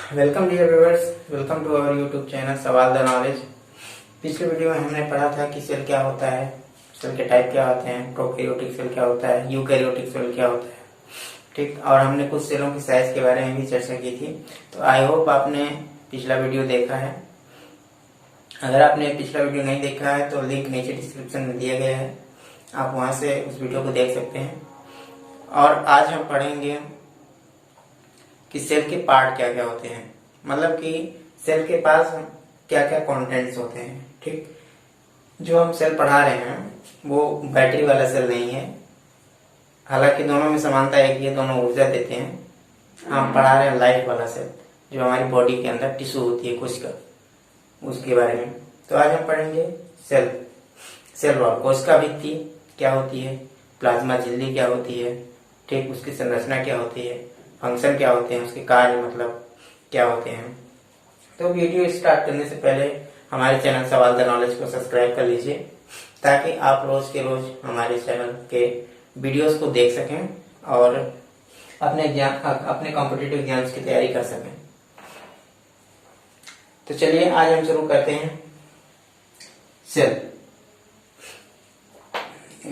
Welcome dear viewers, welcome to our YouTube channel Sawal the knowledge. पिछले video में हमने पढ़ा था कि सेल क्या होता है, सेल के टाइप क्या होते हैं, प्रोकैरियोटिक सेल क्या होता है, यूकैरियोटिक सेल क्या होता है। ठीक, और हमने कुछ सेलों की साइज के बारे में भी चर्चा की थी। तो आई होप आपने पिछला वीडियो देखा है। अगर आपने पिछला वीडियो नहीं देखा है तो लिंक नीचे डिस्क्रिप्शन में दिया गया है, आप वहां से उस वीडियो को देख सकते हैं। और आज हम पढ़ेंगे कि सेल के पार्ट क्या क्या होते हैं, मतलब कि सेल के पास क्या क्या कंटेंट्स होते हैं। ठीक, जो हम सेल पढ़ा रहे हैं वो बैटरी वाला सेल नहीं है, हालांकि दोनों में समानता है कि ये दोनों ऊर्जा देते हैं। हम पढ़ा रहे हैं लाइफ वाला सेल, जो हमारी बॉडी के अंदर टिश्यू होती है कोशिका, उसके बारे में। तो आज हम पढ़ेंगे सेल, सेल वॉल, कोशिका भित्ति क्या होती है, प्लाज्मा झिल्ली क्या होती है, ठीक, उसकी संरचना क्या होती है, फंक्शन क्या होते हैं, उसके कार्य मतलब क्या होते हैं। तो वीडियो स्टार्ट करने से पहले हमारे चैनल सवाल द नॉलेज को सब्सक्राइब कर लीजिए, ताकि आप रोज के रोज हमारे चैनल के वीडियोस को देख सकें और अपने कॉम्पिटिटिव एग्जाम्स की तैयारी कर सकें। तो चलिए आज हम शुरू करते हैं सेल।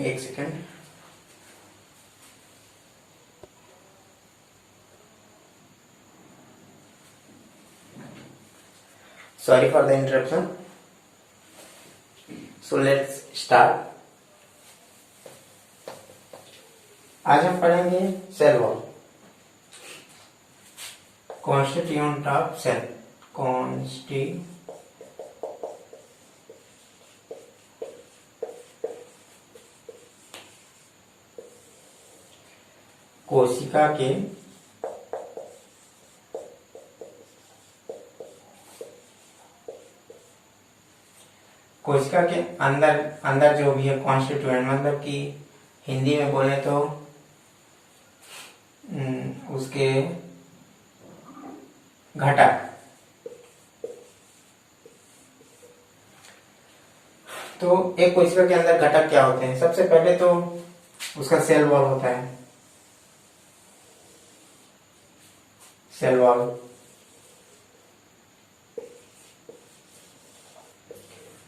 एक second, sorry for the interruption. So let's start. आज हम पढ़ेंगे cell wall, constituent of cell, कोशिका के अंदर अंदर जो भी है कॉन्स्टिट्यूएंट, मतलब कि हिंदी में बोले तो उसके घटक। तो एक कोशिका के अंदर घटक क्या होते हैं? सबसे पहले तो उसका सेल वॉल होता है, सेल वॉल।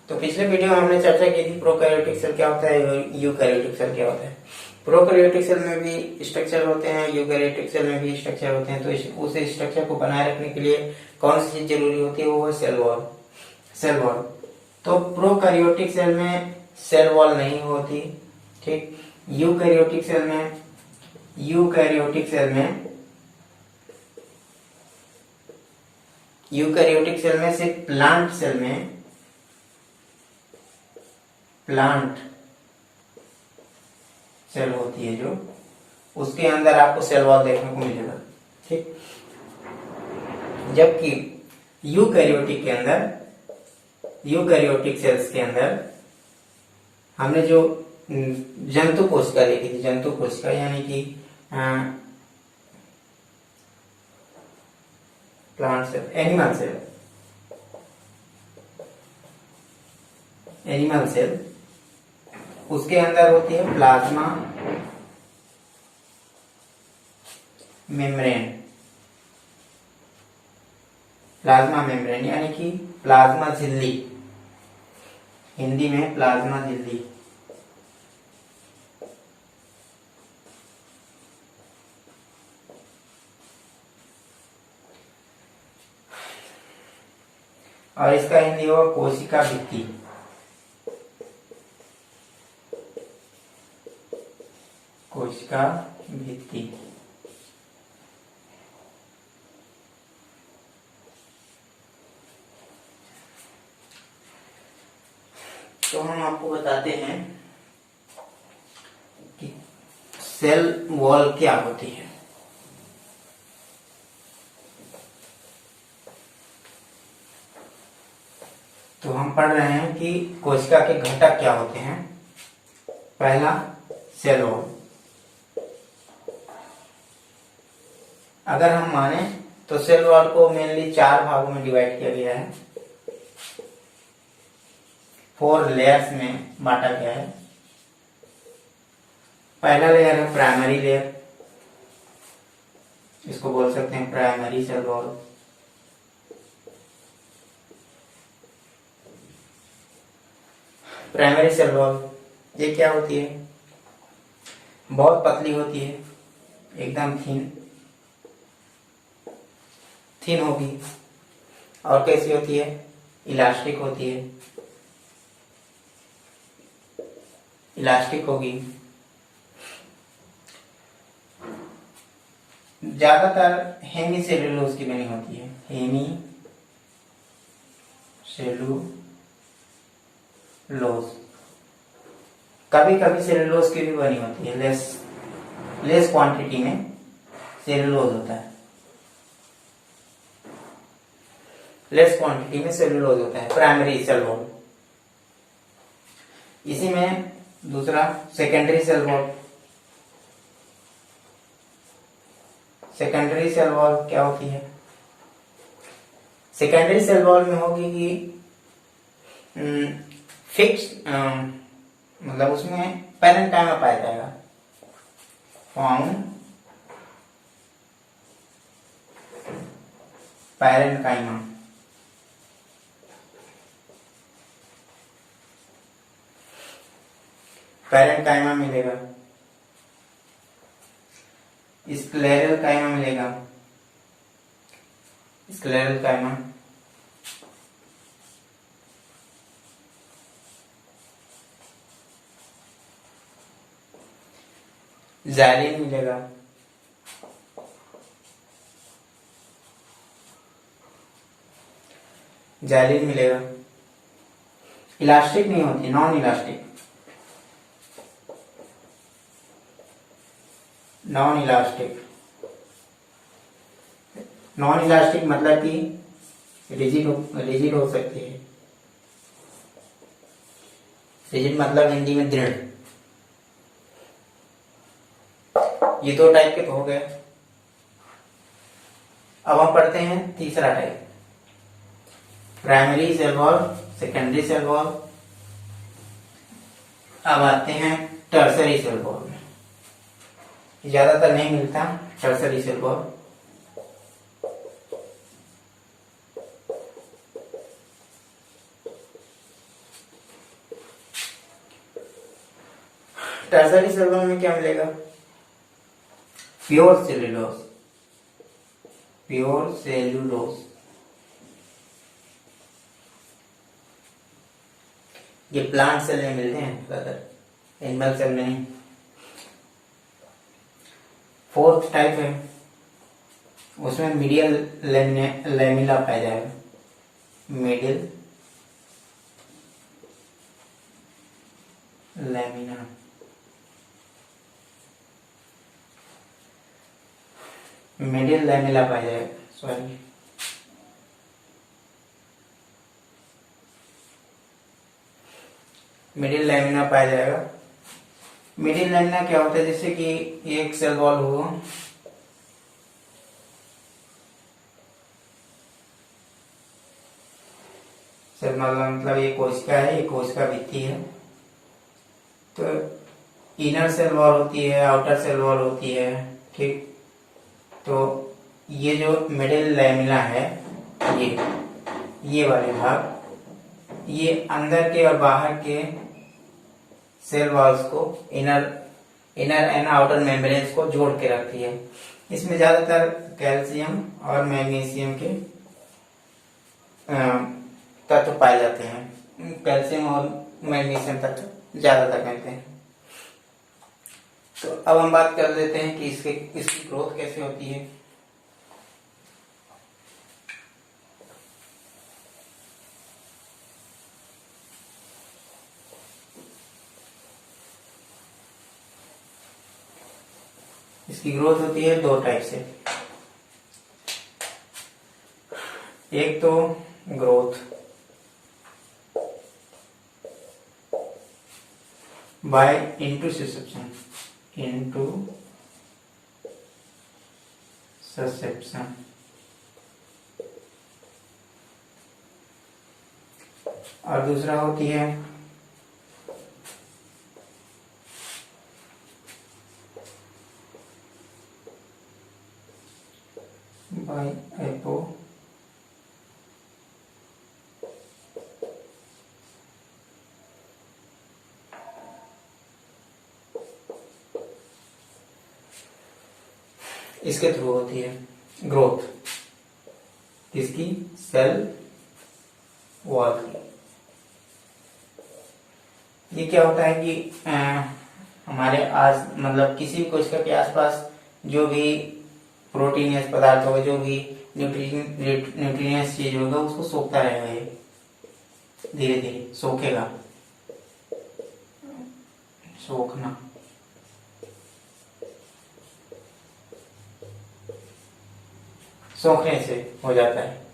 तो पिछले वीडियो में हमने चर्चा की थी प्रोकैरियोटिक सेल क्या होता है, यूकैरियोटिक सेल क्या होता है। प्रोकैरियोटिक सेल में भी स्ट्रक्चर होते हैं, यूकैरियोटिक सेल में भी स्ट्रक्चर होते हैं। तो उस स्ट्रक्चर को बनाए रखने के लिए कौन सी चीज जरूरी होती है? वो है सेल वॉल, सेल वॉल। तो प्रोकैरियोटिक सेल में सेल वॉल नहीं होती, ठीक। यूकैरियोटिक सेल में यूकैरियोटिक सेल में सिर्फ प्लांट सेल होती है, जो उसके अंदर आपको सेल वॉल देखने को मिलेगा, ठीक। जबकि यूकैरियोटिक सेल्स के अंदर हमने जो जंतु कोशिका देखी थी, जंतु कोशिका यानी कि प्लांट सेल, एनिमल सेल, उसके अंदर होती है प्लाज्मा मेम्ब्रेन यानी कि प्लाज्मा झिल्ली, हिंदी में प्लाज्मा झिल्ली। और इसका हिंदी होगा कोशिका भित्ति। कोशिका भित्ति। तो हम आपको बताते हैं कि सेल वॉल क्या होती है। तो हम पढ़ रहे हैं कि कोशिका के घटक क्या होते हैं। पहला, सेल वॉल। अगर हम माने तो सेल वॉल को मेनली 4 भागों में डिवाइड किया गया है, 4 लेयर्स में बांटा गया है। पहला लेयर है प्राइमरी लेयर, इसको बोल सकते हैं primary cell wall. Primary cell wall ये क्या होती है? बहुत पतली होती है, एकदम थीन होगी। और कैसी होती है? इलास्टिक होती है, इलास्टिक होगी। ज्यादातर हेमी सेलुलोज की बनी होती है, हेमी सेलुलोज। कभी कभी सेलुलोज की भी बनी होती है, लेस क्वांटिटी में सेलुलोज होता है, लेस क्वांटिटी में सेलुलोज होता है, प्राइमरी सेल वॉल। इसी में दूसरा secondary cell wall. Secondary cell wall क्या होती है? सेकेंडरी सेल वॉल में होगी कि फिक्स, मतलब उसमें पैरेन्काइमा पाया जाएगा, फाउंड पैरेन्काइमा। पैरेन्काइमा मिलेगा, स्क्लेरल काइमा मिलेगा, स्क्लेरल काइमा। ज़ाइलिन मिलेगा, ज़ाइलिन मिलेगा। इलास्टिक नहीं होती, non elastic, non elastic. Non elastic मतलब कि रिजिड हो सकती है। रिजिड मतलब हिंदी में दृढ़। ये दो टाइप के तो हो गए। अब हम पढ़ते हैं तीसरा type, primary cell wall, secondary cell wall. अब आते हैं टर्सरी सेल वॉल में। ज्यादातर नहीं मिलता tertiary cell wall. Tertiary cell wall में क्या मिलेगा? Pure cellulose, pure cellulose. ये प्लांट सेल में मिलते हैं ज्यादातर, एनिमल सेल में नहीं। फोर्थ टाइप है, उसमें मीडियल लैमिला पाया जाएगा, मिडिल लैमिना। मिडिल लैमिला पाया जाएगा, सॉरी। मिडिल लैमिना पाया जाएगा। मिडिल लैमिना क्या होता है? जैसे कि एक सेल वॉल हो, सेल मतलब ये कोशिका है, ये कोशिका भित्ति है। तो इनर सेल वॉल होती है, आउटर सेल वॉल होती है, ठीक। तो ये जो मिडिल लैमिना है, ये वाले भाग, ये अंदर के और बाहर के सेल वॉल्स को, इनर एंड आउटर मेम्ब्रेन्स को जोड़ के रखती है। इसमें ज्यादातर कैल्शियम और मैग्नीशियम के तत्व पाए जाते हैं। कैल्शियम और मैग्नीशियम तत्व ज्यादातर मिलते हैं। तो अब हम बात कर लेते हैं कि इसकी ग्रोथ कैसे होती है। इसकी ग्रोथ होती है दो टाइप से। एक तो ग्रोथ बाय इंटूसिसेप्शन, और दूसरा होती है बाय एपो इसके थ्रू होती है ग्रोथ, किसकी? सेल वॉल की। ये क्या होता है कि हमारे आस मतलब किसी भी कोशिका के आसपास जो भी प्रोटीनियस पदार्थ होगा, जो भी न्यूट्रिनियस चीज होगा, उसको सोखता रहेगा। ये धीरे धीरे सोखेगा, सोखना। सोखने से हो जाता है।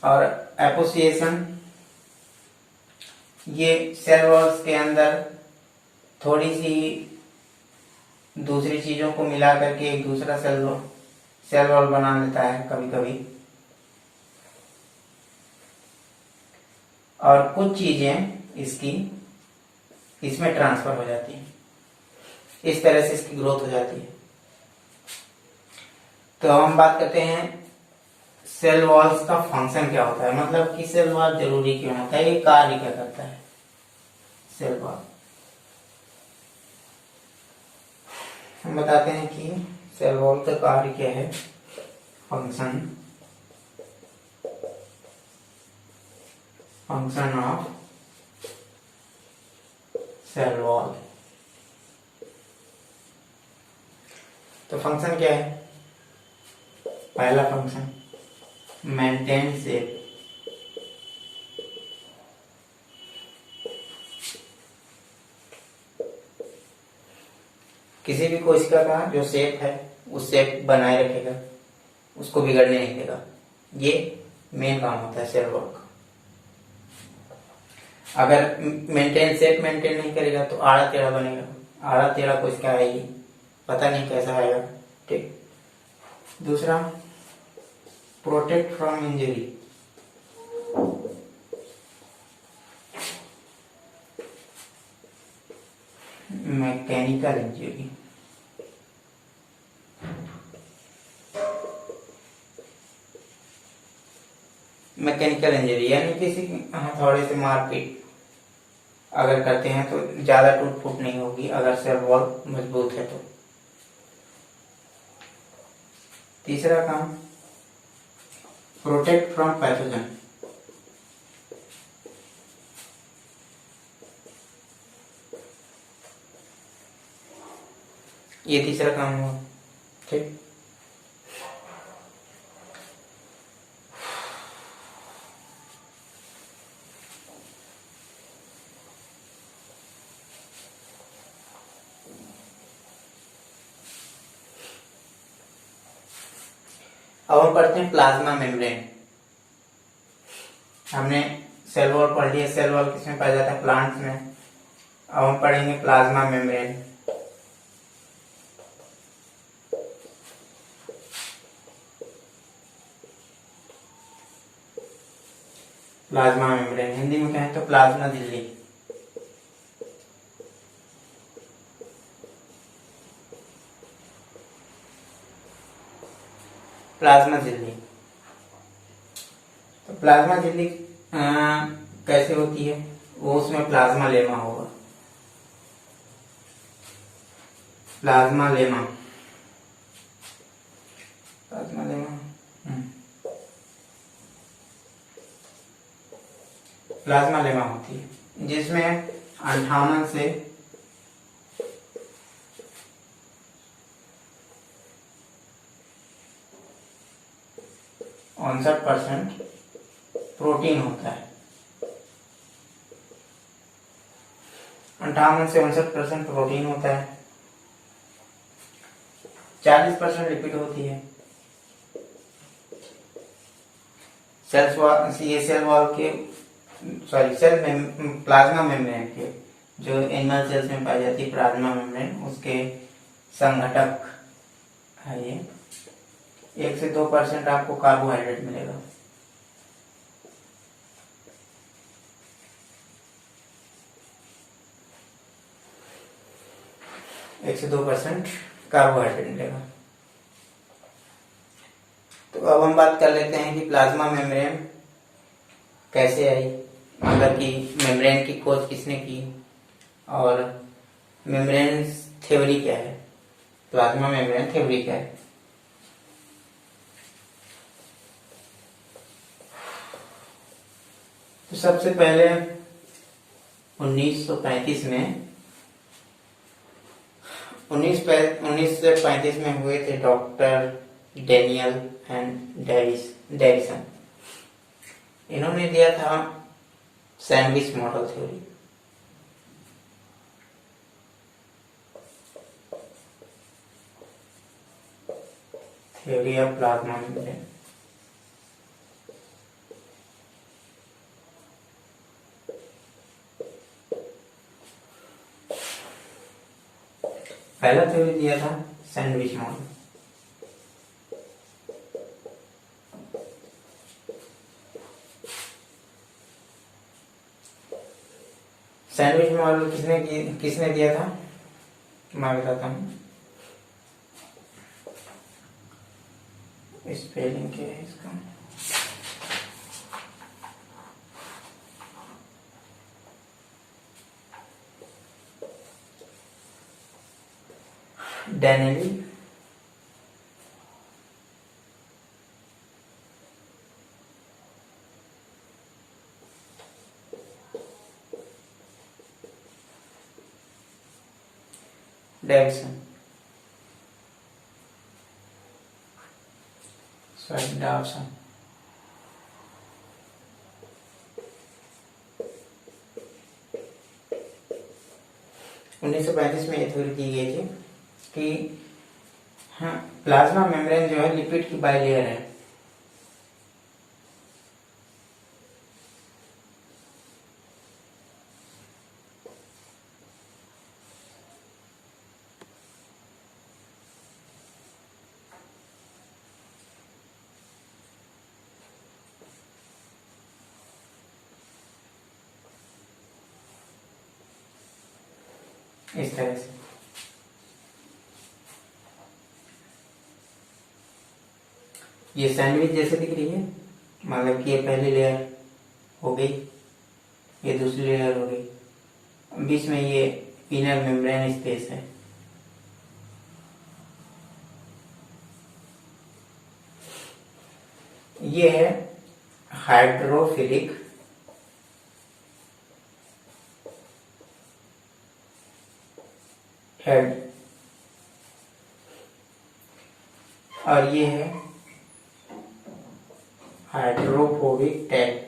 और एपोसिएशन, ये सेल वॉल्स के अंदर थोड़ी सी दूसरी चीजों को मिला करके एक दूसरा सेल वॉल बना लेता है कभी कभी। और कुछ चीजें इसमें ट्रांसफर हो जाती हैं। इस तरह से इसकी ग्रोथ हो जाती है। तो हम बात करते हैं सेल वॉल्स का फंक्शन क्या होता है, मतलब कि सेल वॉल जरूरी क्यों होता है, ये कार्य क्या करता है सेल वॉल। हम बताते हैं कि सेल वॉल का कार्य क्या है। Function of cell wall. तो फंक्शन क्या है? पहला फंक्शन मेंटेन शेप। किसी भी कोशिका का जो शेप है उस शेप बनाए रखेगा, उसको बिगड़ने नहीं देगा। ये मेन काम होता है सेल वॉल का। अगर शेप मेंटेन नहीं करेगा तो आड़ा टेढ़ा बनेगा। आड़ा टेढ़ा कोशिका आएगी, पता नहीं कैसा आएगा। ठीक। दूसरा, protect from injury. Mechanical injury. Mechanical injury यानी किसी हथौड़े से मारपीट अगर करते हैं तो ज्यादा टूट फूट नहीं होगी, अगर सेल वॉल मजबूत है तो। तीसरा काम, प्रोटेक्ट फ्रॉम पैथोजन। ये तीसरा काम हुआ। ठीक। अब हम पढ़ते हैं प्लाज्मा मेम्ब्रेन। हमने सेल वॉल पढ़ लिया। सेल वॉल किसमें पाया जाता है? प्लांट्स में। अब हम पढ़ेंगे plasma membrane. Plasma membrane Hindi में कहें तो प्लाज्मा झिल्ली। प्लाज्मा झिल्ली। तो प्लाज्मा झिल्ली कैसे होती है? वो उसमें प्लाज्मा लेमा होगा। प्लाज्मा लेमा प्लाज्मा लेमा होती है, जिसमें 58 से 59% प्रोटीन होता है। 58 से 59% प्रोटीन होता है। 40% लिपिड होती है। सेल वॉल के प्लाज्मा मेम्ब्रेन के जो एनिमल सेल्स में पाई जाती है प्लाज्मा मेम्ब्रेन, उसके संघटक है ये। 1 से 2% आपको कार्बोहाइड्रेट मिलेगा। एक से 2% कार्बोहाइड्रेट मिलेगा। तो अब हम बात कर लेते हैं कि प्लाज्मा मेम्ब्रेन कैसे आई, मतलब कि मेम्ब्रेन की खोज किसने की और मेम्ब्रेन थ्योरी क्या है, प्लाज्मा मेम्ब्रेन थ्योरी क्या है। तो सबसे पहले 1935 में हुए थे डॉक्टर डेनियल एंड डेविसन। इन्होंने दिया था sandwich model theory. Theory of plasma membrane. पहला थ्योरी दिया था सैंडविच मॉडल। सैंडविच मॉडल किसने दिया था, मैं बताता हूँ। स्पेलिंग क्या है इसका, डेनेली डेविसन, डावसन। उन्नीस सौ 1935 में ये थ्योरी की गई थी कि हाँ, प्लाज्मा मेम्ब्रेन जो है लिपिड की बाइलेयर है। इस तरह से ये सैंडविच जैसे दिख रही है, मतलब कि ये पहली लेयर हो गई, ये दूसरी लेयर हो गई, बीच में ये इनर मेम्ब्रेन स्पेस है। ये है हाइड्रोफिलिक हेड और ये है हाइड्रोफोबिक टेल।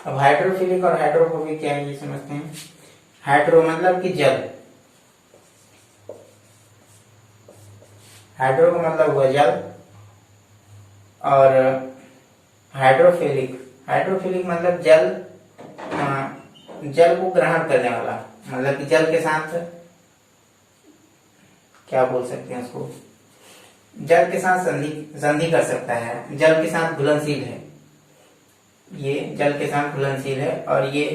अब हाइड्रोफिलिक और हाइड्रोफोबिक क्या है ये समझते हैं। हाइड्रो मतलब कि जल, हाइड्रो का मतलब हुआ जल, और हाइड्रोफिलिक मतलब जल को ग्रहण करने वाला, मतलब कि जल के साथ क्या बोल सकते हैं उसको, जल के साथ संधि कर सकता है, जल के साथ घुलनशील है, ये जल के साथ घुलनशील है और ये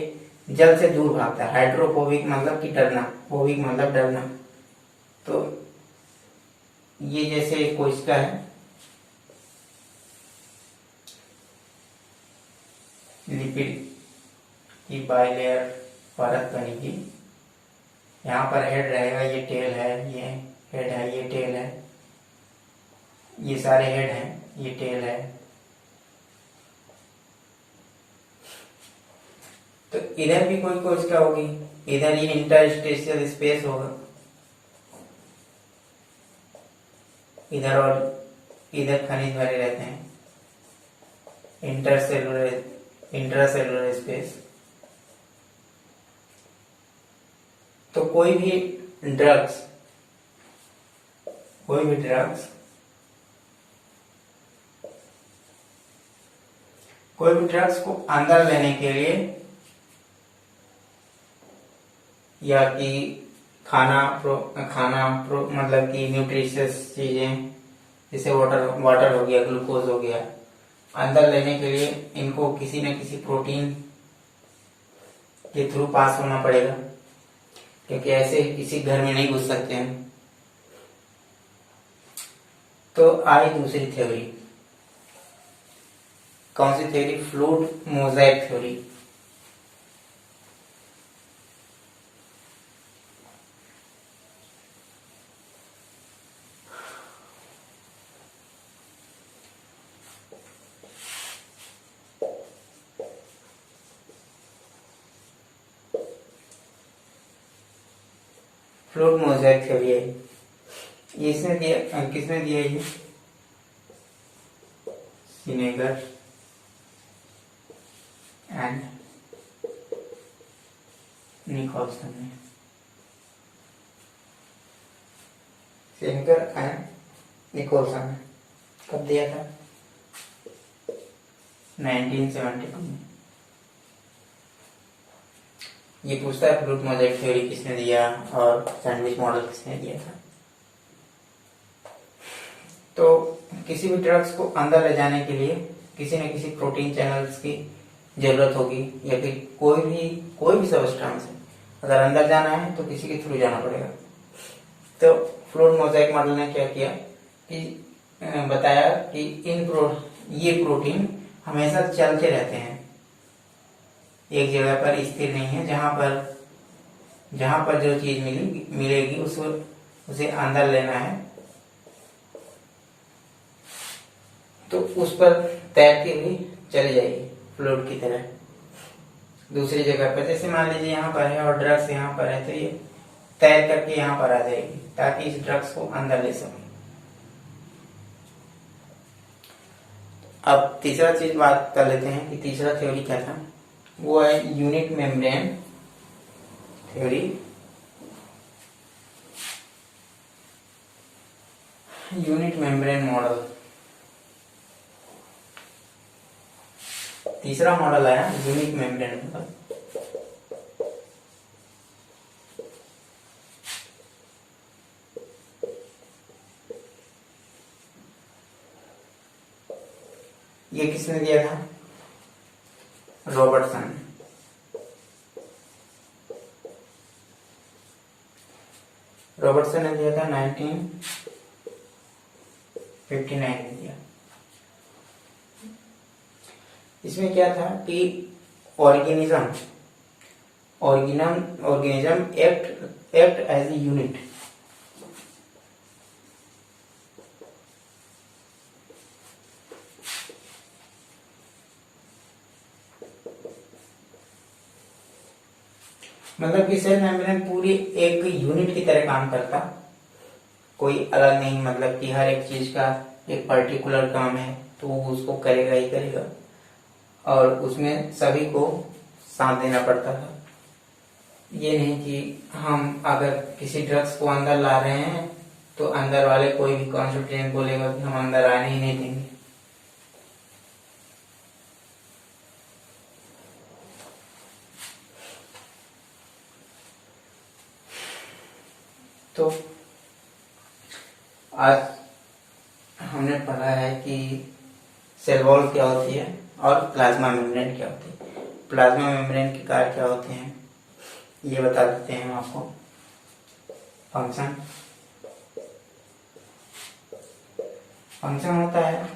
जल से दूर भागता है। हाइड्रोफोबिक मतलब कि डरना, फोबिक मतलब डरना। तो ये जैसे कोशिका है, लिपिड की बाइलेयर परत बनेगी, यहाँ पर हेड रहेगा, ये टेल है, ये हेड है, ये टेल है, ये सारे हेड हैं, ये टेल है। तो इधर भी कोई कोशिका होगी, इधर ये इंटरस्टेशियल स्पेस होगा, इधर और इधर खनिज भरे रहते हैं, इंट्रासेलुलर स्पेस। तो कोई भी ड्रग्स को अंदर लेने के लिए, या कि मतलब कि न्यूट्रिशियस चीजें जैसे वाटर हो गया, ग्लूकोज हो गया, अंदर लेने के लिए इनको किसी न किसी प्रोटीन के थ्रू पास होना पड़ेगा, क्योंकि ऐसे किसी घर में नहीं घुस सकते हैं। तो आई दूसरी थ्योरी, कौन सी theory? Fluid mosaic theory. Fluid mosaic theory है। इसने दिया, किसने दिया ये? सिनेगर एंड निकोलसन ने। सिनेगर एंड निकोलसन ने कब दिया था? 1972 में। ये पूछता है फ्लूइड मोज़ेक थ्योरी किसने दिया और सैंडविच मॉडल किसने दिया था। तो किसी भी ड्रग्स को अंदर ले जाने के लिए किसी न किसी प्रोटीन चैनल्स की जरूरत होगी, या फिर कोई भी सब्सटेंस है अगर अंदर जाना है तो किसी के थ्रू जाना पड़ेगा। तो फ्लूइड मोज़ेक मॉडल ने क्या किया कि बताया कि ये प्रोटीन हमेशा चलते रहते हैं, एक जगह पर स्थिर नहीं है। जहां पर जो चीज मिलेगी उसे अंदर लेना है, तो उस पर तैरती हुई चली जाएगी फ्लूइड की तरह दूसरी जगह पर। जैसे मान लीजिए यहाँ पर है और ड्रग्स यहाँ पर है, तो ये तैर करके यहाँ पर आ जाएगी ताकि इस ड्रग्स को अंदर ले सके। अब तीसरा चीज बात कर लेते हैं कि तीसरा थ्योरी क्या था। वो है unit membrane theory. Unit membrane model, तीसरा मॉडल आया यूनिट मेम्ब्रेन मॉडल। ये किसने दिया था? रॉबर्टसन। रॉबर्टसन ने दिया था 1959 में दिया। इसमें क्या था कि organism act as a unit. मतलब कि सेल मेम्ब्रेन पूरी एक यूनिट की तरह काम करता, कोई अलग नहीं। मतलब कि हर एक चीज का एक पर्टिकुलर काम है तो वो उसको करेगा ही करेगा, और उसमें सभी को साथ देना पड़ता था। ये नहीं कि हम अगर किसी ड्रग्स को अंदर ला रहे हैं तो अंदर वाले कोई भी कॉन्स्टिट्यूएंट बोलेगा कि हम अंदर आने ही नहीं देंगे। तो आज हमने पढ़ा है कि सेल वॉल क्या होती है और प्लाज्मा मेम्ब्रेन क्या होती है। प्लाज्मा मेम्ब्रेन के कार्य क्या होते हैं ये बता देते हैं हम आपको। फंक्शन होता है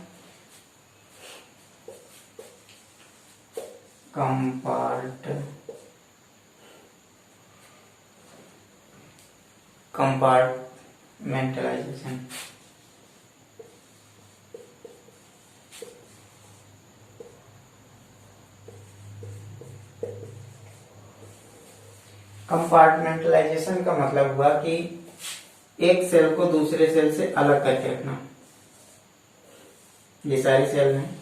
कंपार्टमेंटलाइजेशन। कंपार्टमेंटलाइजेशन का मतलब हुआ कि एक सेल को दूसरे सेल से अलग करके रखना। ये सारी सेल हैं,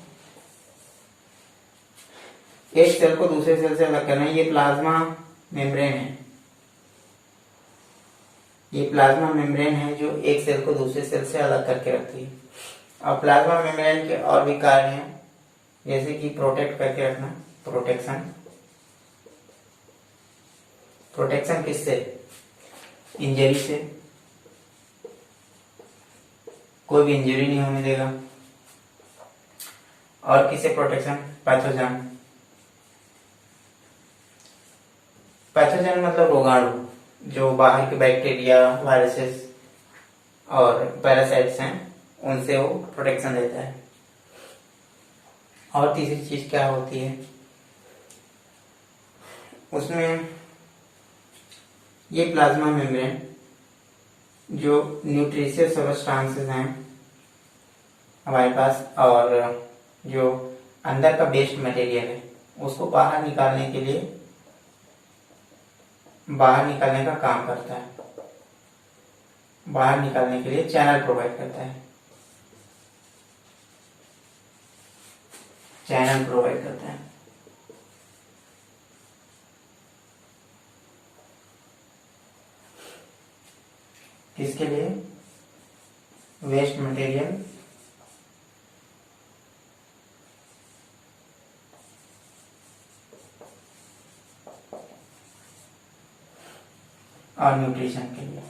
एक सेल को दूसरे सेल से अलग करना। ये प्लाज्मा मेम्ब्रेन है, ये प्लाज्मा मेम्ब्रेन है जो एक सेल को दूसरे सेल से अलग करके रखती है। और प्लाज्मा मेम्ब्रेन के और भी कार्य हैं, जैसे कि प्रोटेक्ट करके रखना। प्रोटेक्शन किससे? इंजरी से, कोई भी इंजरी नहीं होने देगा। और किससे प्रोटेक्शन? पैथोजन मतलब रोगाणु, जो बाहर के बैक्टीरिया, वायरसेस और पैरासाइट्स हैं, उनसे वो प्रोटेक्शन देता है। और तीसरी चीज क्या होती है, उसमें ये प्लाज्मा मेम्ब्रेन जो न्यूट्रिशियस सब्सटेंसेस हैं हमारे पास, और जो अंदर का वेस्ट मटेरियल है उसको बाहर निकालने के लिए, बाहर निकालने का काम करता है, बाहर निकालने के लिए चैनल प्रोवाइड करता है, चैनल प्रोवाइड करता है। इसके लिए वेस्ट मटेरियल और न्यूट्रिशन के लिए।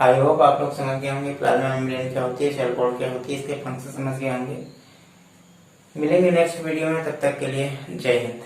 आई होप आप लोग समझ गए होंगे प्लाज्मा मेम्ब्रेन क्या होती है, सेल वॉल क्या होती है, इसके फंक्शन समझ गए होंगे। मिलेंगे नेक्स्ट वीडियो में, तब तक के लिए जय हिंद।